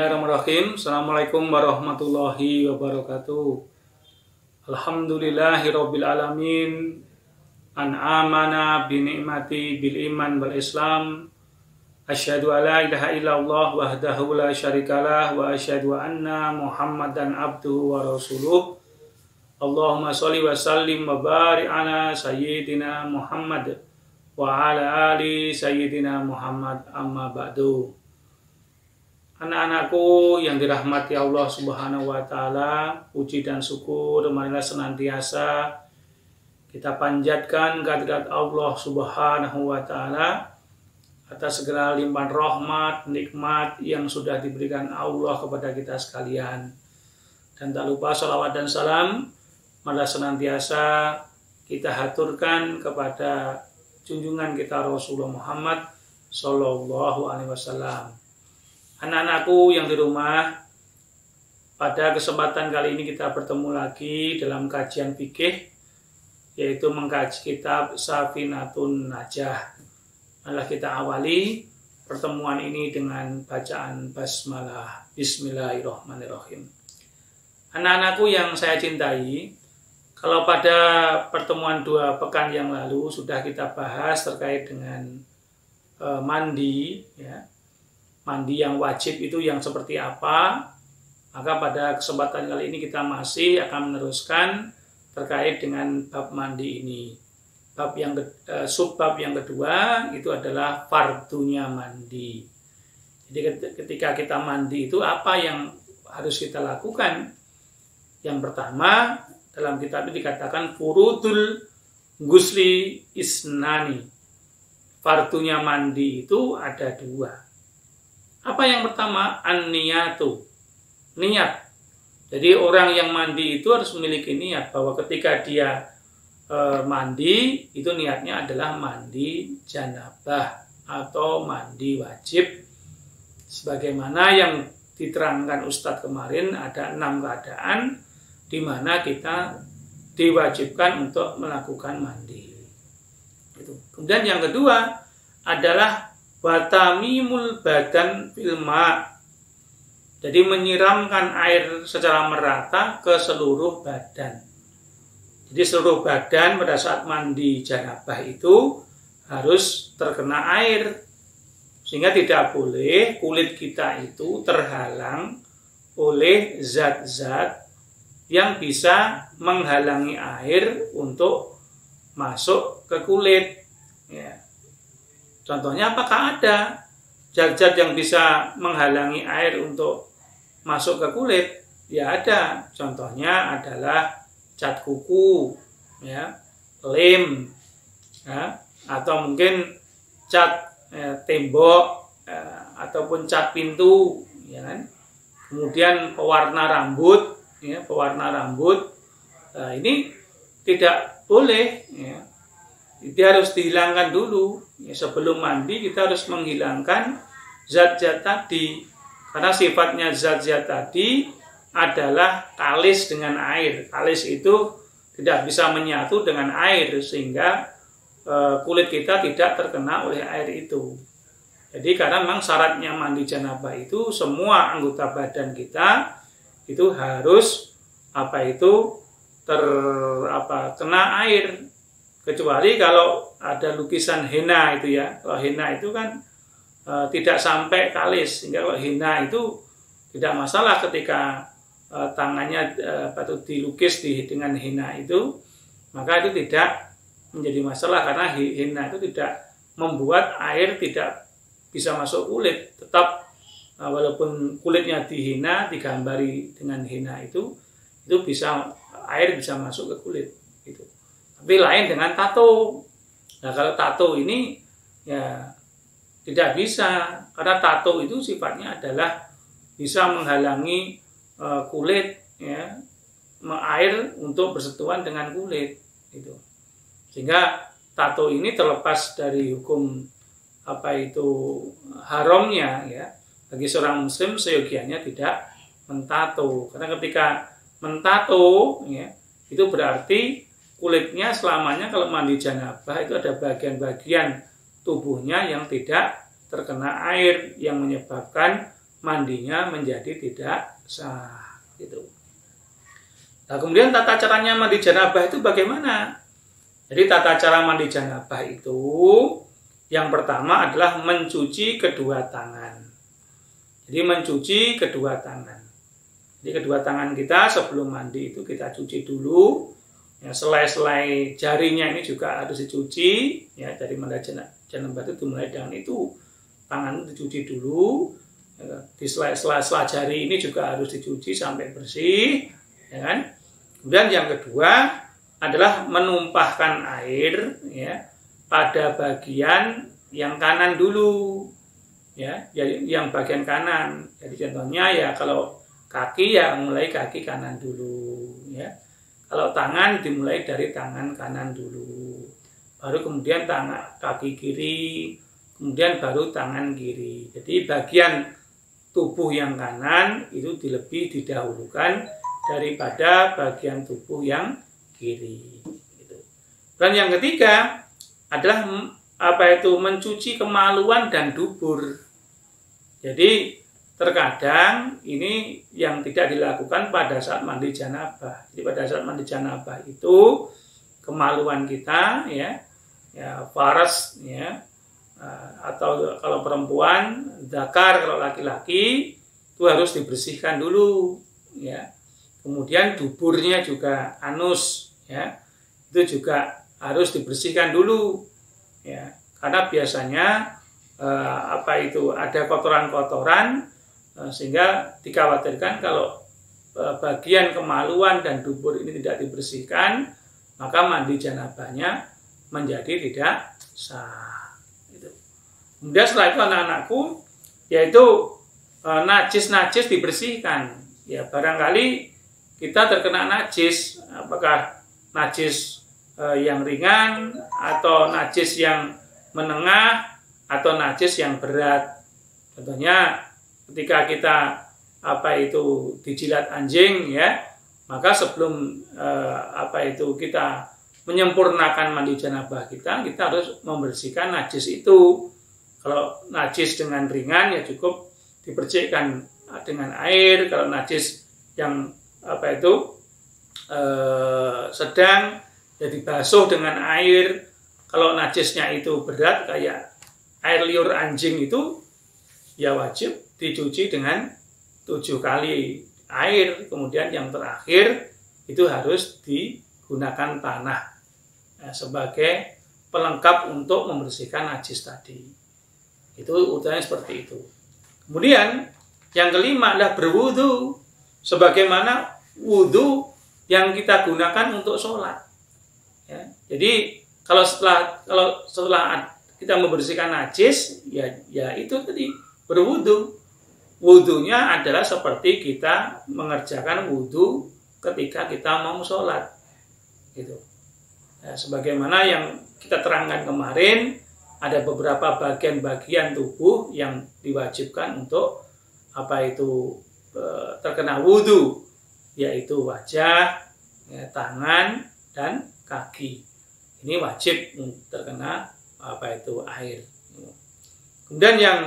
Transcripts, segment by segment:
Bismillahirrahmanirrahim. Assalamualaikum warahmatullahi wabarakatuh. Alhamdulillahirabbil alamin. An'amana bi ni'mati bil iman wal islam. Asyhadu an la ilaha illallah wahdahu la syarikalah wa asyhadu anna Muhammadan abduhu wa rasuluh. Allahumma sholli wa sallim wa barik ala sayyidina Muhammad wa ala ali sayyidina Muhammad, amma ba'du. Anak-anakku yang dirahmati Allah Subhanahu wa Ta'ala, puji dan syukur marilah senantiasa kita panjatkan kehadirat Allah Subhanahu wa Ta'ala atas segala limpahan rahmat, nikmat yang sudah diberikan Allah kepada kita sekalian. Dan tak lupa salawat dan salam marilah senantiasa kita haturkan kepada junjungan kita Rasulullah Muhammad Sallallahu Alaihi Wasallam. Anak-anakku yang di rumah, pada kesempatan kali ini kita bertemu lagi dalam kajian fikih, yaitu mengkaji kitab Safinatun Najah. Malah kita awali pertemuan ini dengan bacaan basmalah. Bismillahirrahmanirrahim. Anak-anakku yang saya cintai, kalau pada pertemuan 2 pekan yang lalu sudah kita bahas terkait dengan mandi, ya. Mandi yang wajib itu yang seperti apa, maka pada kesempatan kali ini kita masih akan meneruskan terkait dengan bab mandi ini. Subbab yang kedua itu adalah fardunya mandi. Jadi ketika kita mandi itu apa yang harus kita lakukan? Yang pertama, dalam kitab ini dikatakan furudul gusli isnani. Fardunya mandi itu ada 2. Apa yang pertama? An-niyatu. Niat. Jadi orang yang mandi itu harus memiliki niat bahwa ketika dia mandi, itu niatnya adalah mandi janabah atau mandi wajib. Sebagaimana yang diterangkan Ustadz kemarin, ada 6 keadaan di mana kita diwajibkan untuk melakukan mandi. Kemudian yang kedua adalah watamimul badan filma. Jadi menyiramkan air secara merata ke seluruh badan. Jadi seluruh badan pada saat mandi janabah itu harus terkena air. Sehingga tidak boleh kulit kita itu terhalang oleh zat-zat yang bisa menghalangi air untuk masuk ke kulit. Ya. Contohnya apakah ada zat-zat yang bisa menghalangi air untuk masuk ke kulit? Ya ada. Contohnya adalah cat kuku, ya, lem, ya, atau mungkin cat tembok, ataupun cat pintu, ya kan? Kemudian pewarna rambut, ya, pewarna rambut. Nah, ini tidak boleh, ya. Dia harus dihilangkan dulu. Ya, sebelum mandi kita harus menghilangkan zat-zat tadi. Karena sifatnya zat-zat tadi adalah kalis dengan air. Kalis itu tidak bisa menyatu dengan air sehingga kulit kita tidak terkena oleh air itu. Jadi karena memang syaratnya mandi janabah itu semua anggota badan kita itu harus kena air. Kecuali kalau ada lukisan henna itu, ya. Kalau henna itu kan tidak sampai kalis. Sehingga kalau henna itu tidak masalah ketika tangannya dilukis dengan henna itu, maka itu tidak menjadi masalah karena henna itu tidak membuat air tidak bisa masuk kulit. Tetap walaupun kulitnya dihenna, digambari dengan henna itu bisa air bisa masuk ke kulit gitu. Tapi lain dengan tato. Nah, kalau tato ini ya tidak bisa, karena tato itu sifatnya adalah bisa menghalangi kulit, ya, air untuk bersentuhan dengan kulit gitu. Sehingga tato ini terlepas dari hukum haramnya, ya, bagi seorang muslim seyogianya tidak mentato. Karena ketika mentato, ya, itu berarti kulitnya selamanya kalau mandi janabah itu ada bagian-bagian tubuhnya yang tidak terkena air yang menyebabkan mandinya menjadi tidak sah. Gitu. Nah, kemudian tata caranya mandi janabah itu bagaimana? Jadi tata cara mandi janabah itu yang pertama adalah mencuci kedua tangan. Jadi mencuci kedua tangan. Jadi kedua tangan kita sebelum mandi itu kita cuci dulu. Ya, selai-selai jarinya ini juga harus dicuci. Ya, dari mandi janabah itu dimulai dengan itu. Tangan dicuci dulu. Ya, di selai-selai jari ini juga harus dicuci sampai bersih. Ya kan? Kemudian yang kedua adalah menumpahkan air ya pada bagian yang kanan dulu ya, jadi yang bagian kanan. Jadi contohnya ya kalau kaki ya mulai kaki kanan dulu ya. Kalau tangan dimulai dari tangan kanan dulu. Baru kemudian kaki kiri, kemudian baru tangan kiri. Jadi bagian tubuh yang kanan itu lebih didahulukan daripada bagian tubuh yang kiri. Dan yang ketiga adalah mencuci kemaluan dan dubur. Jadi terkadang ini yang tidak dilakukan pada saat mandi janabah. Jadi pada saat mandi janabah itu kemaluan kita ya faras ya, atau kalau perempuan zakar, kalau laki-laki itu harus dibersihkan dulu ya. Kemudian duburnya juga anus ya, itu juga harus dibersihkan dulu ya, karena biasanya ada kotoran-kotoran sehingga dikhawatirkan kalau bagian kemaluan dan dubur ini tidak dibersihkan maka mandi janabahnya menjadi tidak sah. Gitu. Kemudian setelah itu anak-anakku yaitu najis-najis dibersihkan ya, barangkali kita terkena najis, apakah najis yang ringan atau najis yang menengah atau najis yang berat. Contohnya ketika kita dijilat anjing ya, maka sebelum kita menyempurnakan mandi janabah kita harus membersihkan najis itu. Kalau najis dengan ringan ya cukup dipercikkan dengan air. Kalau najis yang sedang ya dibasuh dengan air. Kalau najisnya itu berat kayak air liur anjing itu ya wajib dicuci dengan 7 kali air. Kemudian yang terakhir itu harus digunakan tanah ya, sebagai pelengkap untuk membersihkan najis tadi. Itu urutannya seperti itu. Kemudian yang kelima adalah berwudu sebagaimana wudu yang kita gunakan untuk sholat. Ya, jadi kalau setelah kita membersihkan najis, ya itu tadi berwudu. Wudunya adalah seperti kita mengerjakan wudu ketika kita mau sholat. Gitu. Ya, sebagaimana yang kita terangkan kemarin, ada beberapa bagian-bagian tubuh yang diwajibkan untuk terkena wudu, yaitu wajah, ya, tangan, dan kaki. Ini wajib terkena air. Kemudian yang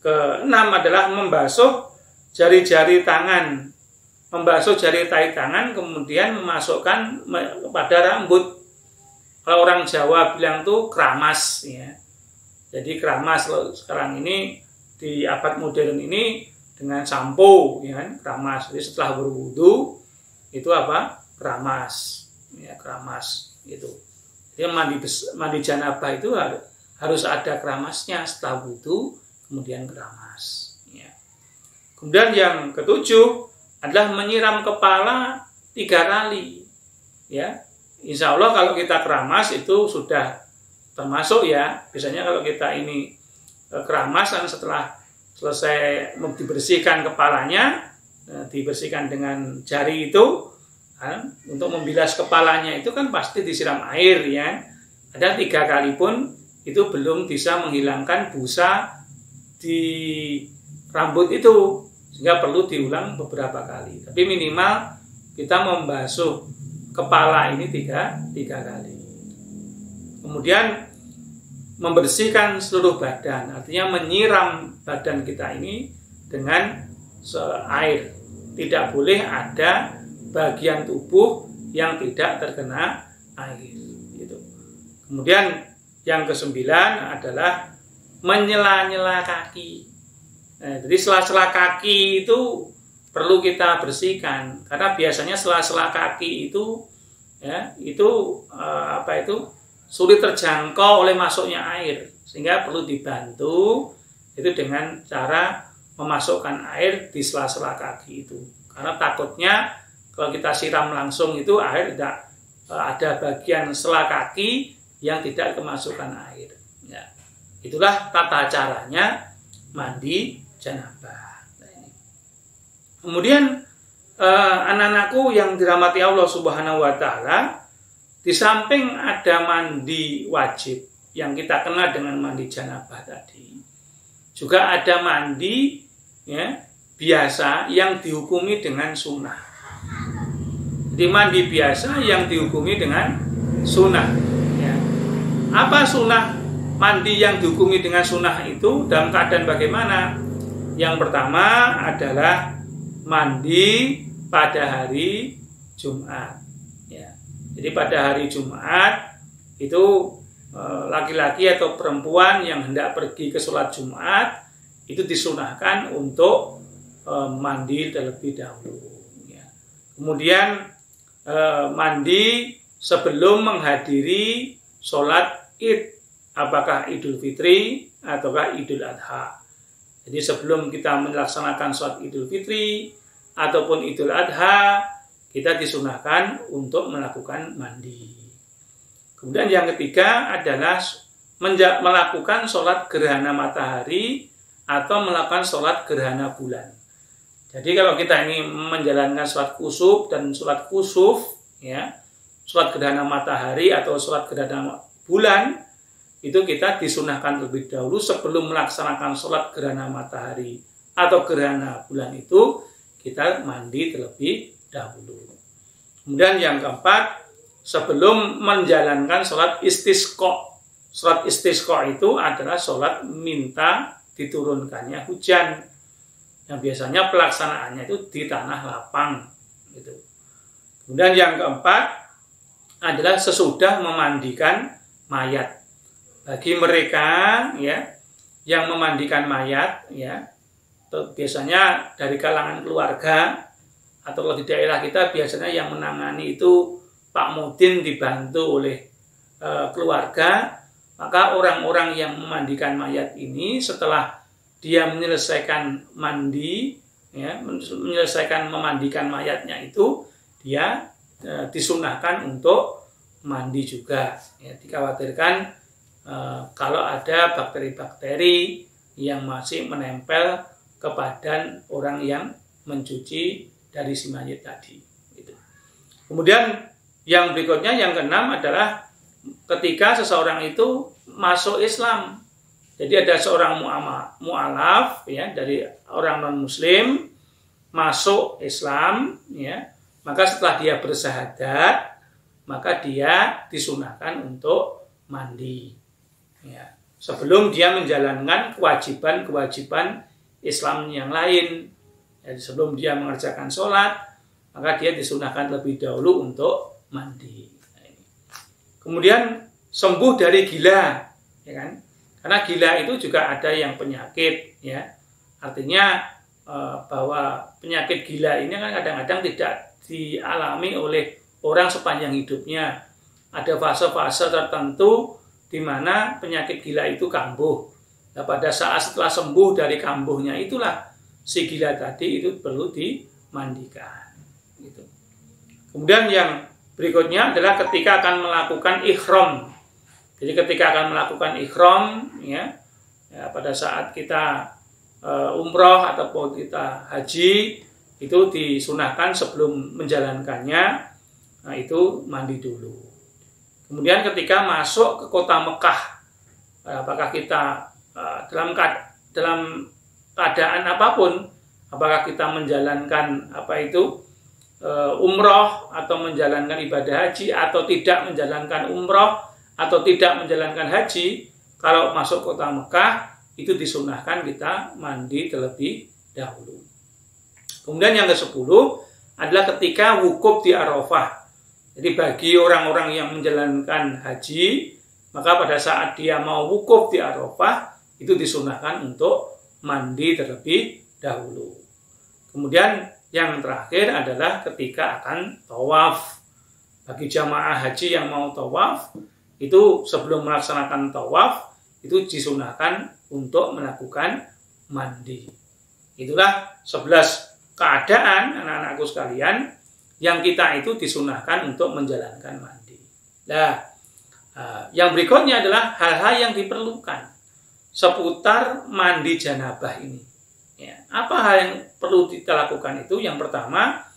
keenam adalah membasuh jari-jari tangan. Membasuh jari tangan kemudian memasukkan kepada rambut. Kalau orang Jawa bilang tuh keramas ya. Jadi keramas sekarang ini di abad modern ini dengan sampo ya kan, keramas. Jadi setelah berwudu itu keramas. Ya, keramas gitu. Jadi mandi janabah itu harus ada keramasnya, setelah wudu kemudian keramas ya. Kemudian yang ketujuh adalah menyiram kepala 3 kali ya. Insya Allah kalau kita keramas itu sudah termasuk ya. Biasanya kalau kita ini keramas dan setelah selesai dibersihkan kepalanya, dibersihkan dengan jari itu, untuk membilas kepalanya itu kan pasti disiram air ya. Ada 3 kali pun itu belum bisa menghilangkan busa di rambut itu, sehingga perlu diulang beberapa kali. Tapi minimal kita membasuh kepala ini 3 kali. Kemudian membersihkan seluruh badan, artinya menyiram badan kita ini dengan air. Tidak boleh ada bagian tubuh yang tidak terkena air. Gitu. Kemudian yang kesembilan adalah menyela-nyela kaki. Jadi sela-sela kaki itu perlu kita bersihkan karena biasanya sela-sela kaki itu sulit terjangkau oleh masuknya air, sehingga perlu dibantu itu dengan cara memasukkan air di sela-sela kaki itu. Karena takutnya kalau kita siram langsung itu air tidak ada bagian sela kaki yang tidak kemasukan air. Ya. Itulah tata caranya mandi janabah. Kemudian anak-anakku yang dirahmati Allah Subhanahu wa taala, di samping ada mandi wajib yang kita kenal dengan mandi janabah tadi, juga ada mandi biasa yang dihukumi dengan sunnah. Jadi mandi biasa yang dihukumi dengan sunnah. Ya. Apa sunnah mandi yang dihukumi dengan sunnah itu dalam keadaan bagaimana? Yang pertama adalah mandi pada hari Jumat. Ya. Jadi pada hari Jumat itu laki-laki atau perempuan yang hendak pergi ke sholat Jumat itu disunahkan untuk mandi terlebih dahulu. Ya. Kemudian mandi sebelum menghadiri sholat Id, apakah Idul Fitri ataukah Idul Adha. Jadi sebelum kita melaksanakan sholat Idul Fitri ataupun Idul Adha, kita disunahkan untuk melakukan mandi. Kemudian yang ketiga adalah melakukan sholat gerhana matahari atau melakukan sholat gerhana bulan. Jadi kalau kita ini menjalankan sholat kusuf dan sholat kusuf, ya, sholat gerhana matahari atau sholat gerhana bulan, itu kita disunahkan terlebih dahulu sebelum melaksanakan sholat gerhana matahari atau gerhana bulan itu, kita mandi terlebih dahulu. Kemudian yang keempat, sebelum menjalankan sholat istisqa. Sholat istisqa itu adalah sholat minta diturunkannya hujan, yang biasanya pelaksanaannya itu di tanah lapang. Gitu. Kemudian yang keempat adalah sesudah memandikan mayat. Bagi mereka yang memandikan mayat, biasanya dari kalangan keluarga atau kalau di daerah kita biasanya yang menangani itu Pak Mudin dibantu oleh keluarga. Maka orang-orang yang memandikan mayat ini setelah dia menyelesaikan mandi, menyelesaikan memandikan mayatnya itu, dia disunahkan untuk mandi juga. Ya, dikhawatirkan kalau ada bakteri-bakteri yang masih menempel ke badan orang yang mencuci dari si mayat tadi. Gitu. Kemudian yang berikutnya, yang keenam adalah ketika seseorang itu masuk Islam. Jadi ada seorang mu'alaf dari orang non-muslim masuk Islam, maka setelah dia bersyahadat, maka dia disunahkan untuk mandi. Ya, sebelum dia menjalankan kewajiban-kewajiban Islam yang lain. Jadi sebelum dia mengerjakan sholat, maka dia disunahkan lebih dahulu untuk mandi. Kemudian sembuh dari gila, ya kan? Karena gila itu juga ada yang penyakit, ya. Artinya bahwa penyakit gila ini kan kadang-kadang tidak dialami oleh orang sepanjang hidupnya. Ada fase-fase tertentu di mana penyakit gila itu kambuh. Nah, pada saat setelah sembuh dari kambuhnya itulah si gila tadi itu perlu dimandikan. Gitu. Kemudian yang berikutnya adalah ketika akan melakukan ihram. Jadi ketika akan melakukan ihram, pada saat kita umroh ataupun kita haji, itu disunahkan sebelum menjalankannya, nah itu mandi dulu. Kemudian ketika masuk ke kota Mekah, apakah kita dalam keadaan apapun, apakah kita menjalankan umroh atau menjalankan ibadah haji atau tidak menjalankan umroh atau tidak menjalankan haji, kalau masuk kota Mekah itu disunahkan kita mandi terlebih dahulu. Kemudian yang ke-10 adalah ketika wukuf di Arafah. Jadi bagi orang-orang yang menjalankan haji, maka pada saat dia mau wukuf di Arafah, itu disunahkan untuk mandi terlebih dahulu. Kemudian yang terakhir adalah ketika akan tawaf. Bagi jamaah haji yang mau tawaf, itu sebelum melaksanakan tawaf, itu disunahkan untuk melakukan mandi. Itulah 11 keadaan anak-anakku sekalian yang kita itu disunahkan untuk menjalankan mandi. Nah, yang berikutnya adalah hal-hal yang diperlukan seputar mandi janabah ini. Ya, apa hal yang perlu kita lakukan itu? Yang pertama,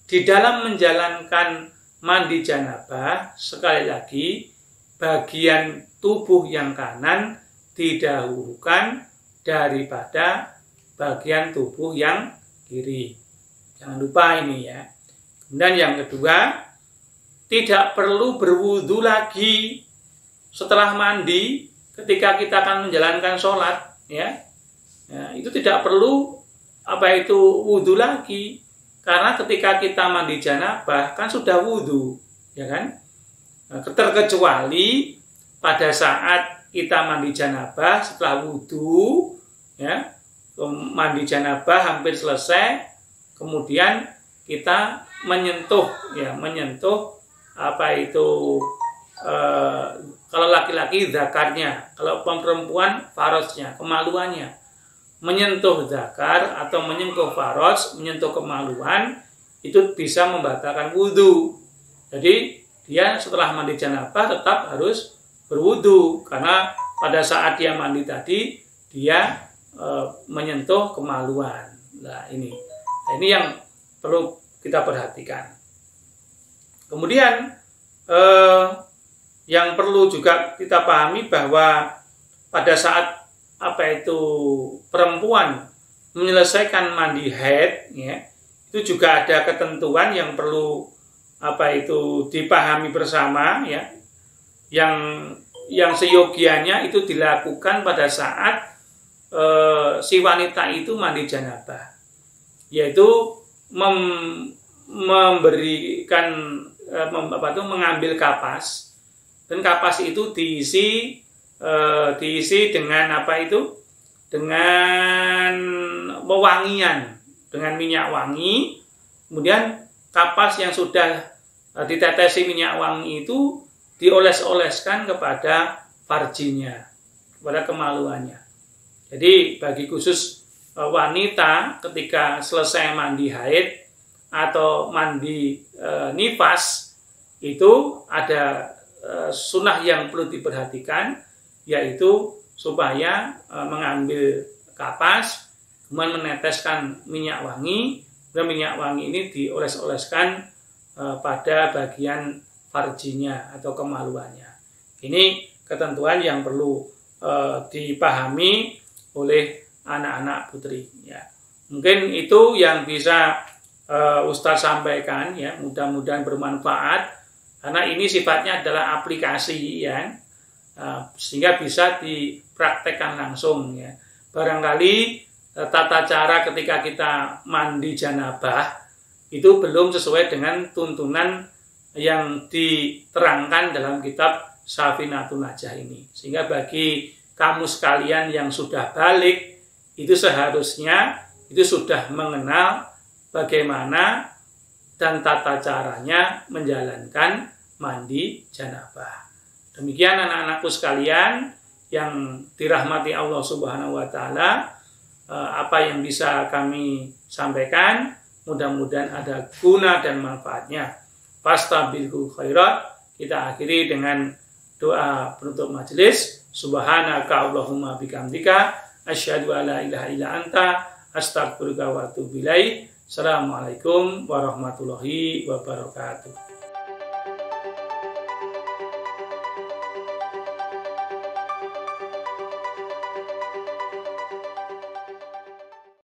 di dalam menjalankan mandi janabah, sekali lagi, bagian tubuh yang kanan didahulukan daripada bagian tubuh yang kiri. Jangan lupa ini ya. Kemudian yang kedua, tidak perlu berwudu lagi setelah mandi ketika kita akan menjalankan sholat, ya. Nah, itu tidak perlu wudu lagi, karena ketika kita mandi janabah kan sudah wudu, ya kan? Nah, terkecuali pada saat kita mandi janabah setelah wudu, ya, mandi janabah hampir selesai, kemudian kita menyentuh kalau laki-laki zakarnya, kalau perempuan farosnya, kemaluannya. Menyentuh zakar atau menyentuh faros, menyentuh kemaluan, itu bisa membatalkan wudhu. Jadi dia setelah mandi janabah tetap harus berwudhu, karena pada saat dia mandi tadi dia menyentuh kemaluan. Nah ini yang perlu kita perhatikan. Kemudian yang perlu juga kita pahami bahwa pada saat perempuan menyelesaikan mandi haid, ya, itu juga ada ketentuan yang perlu dipahami bersama, ya, yang seyogianya itu dilakukan pada saat si wanita itu mandi janabah, yaitu mengambil kapas, dan kapas itu diisi dengan dengan wewangian, dengan minyak wangi. Kemudian kapas yang sudah ditetesi minyak wangi itu dioles-oleskan kepada farjinya, kepada kemaluannya. Jadi bagi khusus wanita ketika selesai mandi haid atau mandi nifas, itu ada sunnah yang perlu diperhatikan, yaitu supaya mengambil kapas, kemudian meneteskan minyak wangi, dan minyak wangi ini dioles-oleskan pada bagian farjinya atau kemaluannya. Ini ketentuan yang perlu dipahami oleh anak-anak putri. Ya. Mungkin itu yang bisa Ustadz sampaikan, ya. Mudah-mudahan bermanfaat, karena ini sifatnya adalah aplikasi, ya. Sehingga bisa dipraktekkan langsung, ya. Barangkali tata cara ketika kita mandi janabah itu belum sesuai dengan tuntunan yang diterangkan dalam kitab Safinatun Najah ini. Sehingga bagi kamu sekalian yang sudah balik, itu seharusnya itu sudah mengenal bagaimana dan tata caranya menjalankan mandi janabah. Demikian anak-anakku sekalian yang dirahmati Allah Subhanahu wa taala, apa yang bisa kami sampaikan mudah-mudahan ada guna dan manfaatnya. Fastabiqul khairat. Kita akhiri dengan doa penutup majelis. Subhanaka Allahumma bihamdika asyhadu an la ilaha illa anta astaghfiruka wa atubu ilaik. Assalamualaikum warahmatullahi wabarakatuh.